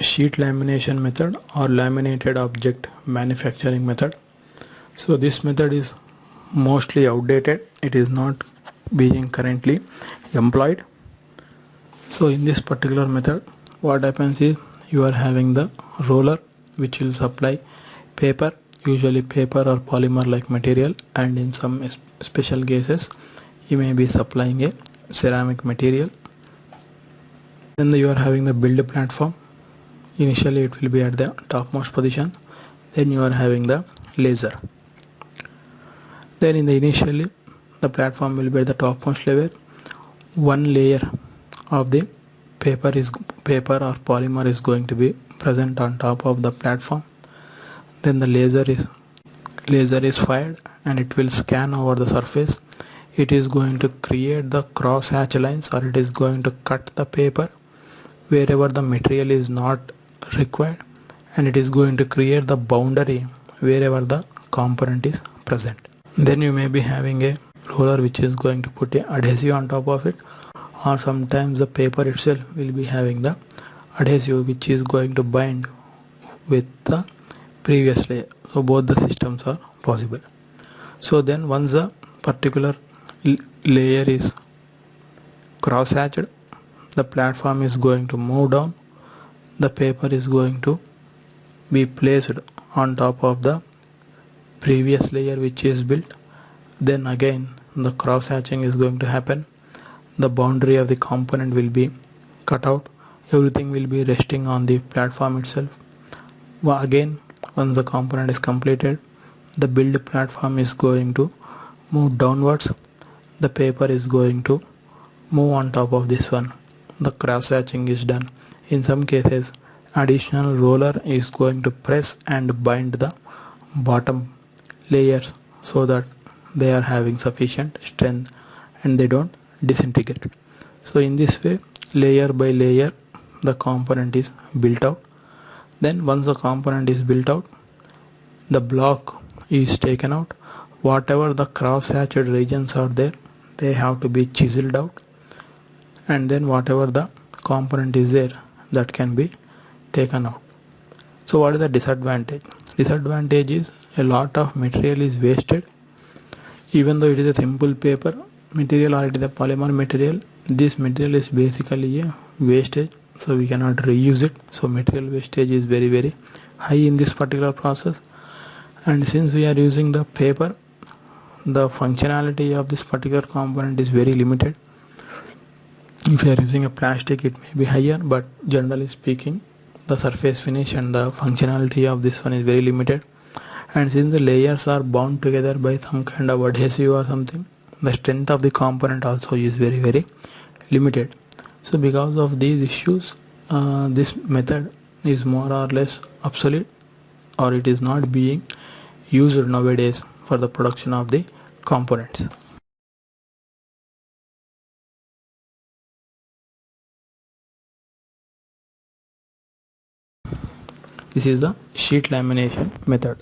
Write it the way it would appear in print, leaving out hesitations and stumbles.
sheet lamination method or laminated object manufacturing method. So this method is mostly outdated. It is not being currently employed. So in this particular method, what happens is you are having the roller which will supply paper, usually paper or polymer like material, and in some special cases you may be supplying a ceramic material. Then you are having the build platform. Initially it will be at the topmost position. Then you are having the laser. Then initially the platform will be at the topmost level. One layer of the paper or polymer is going to be present on top of the platform. Then the laser is fired and it will scan over the surface. It is going to create the cross hatch lines, or it is going to cut the paper wherever the material is not required, and it is going to create the boundary wherever the component is present. Then you may be having a roller which is going to put a adhesive on top of it, or sometimes the paper itself will be having the adhesive which is going to bind with the previous layer. So both the systems are possible. So then once the particular layer is cross hatched, the platform is going to move down. The paper is going to be placed on top of the previous layer which is built. Then again the cross hatching is going to happen. The boundary of the component will be cut out. Everything will be resting on the platform itself. Again, once the component is completed, the build platform is going to move downwards. The paper is going to move on top of this one. The cross hatching is done. In some cases, additional roller is going to press and bind the bottom layers so that they are having sufficient strength and they don't disintegrate. So in this way, layer by layer, the component is built out. Then once the component is built out, the block is taken out. Whatever the cross hatched regions are there, they have to be chiseled out, and then whatever the component is there, that can be taken out. So what is the disadvantage? Disadvantage is a lot of material is wasted. Even though it is a simple paper material or it is a polymer material, this material is basically a wastage, so we cannot reuse it. So material wastage is very high in this particular process. And since we are using the paper, the functionality of this particular component is very limited. If you are using a plastic, it may be higher, but generally speaking, the surface finish and the functionality of this one is very limited. And since the layers are bound together by some kind of adhesive or something, the strength of the component also is very limited. So because of these issues, this method is more or less obsolete, or it is not being used nowadays for the production of the components. This is the sheet lamination method.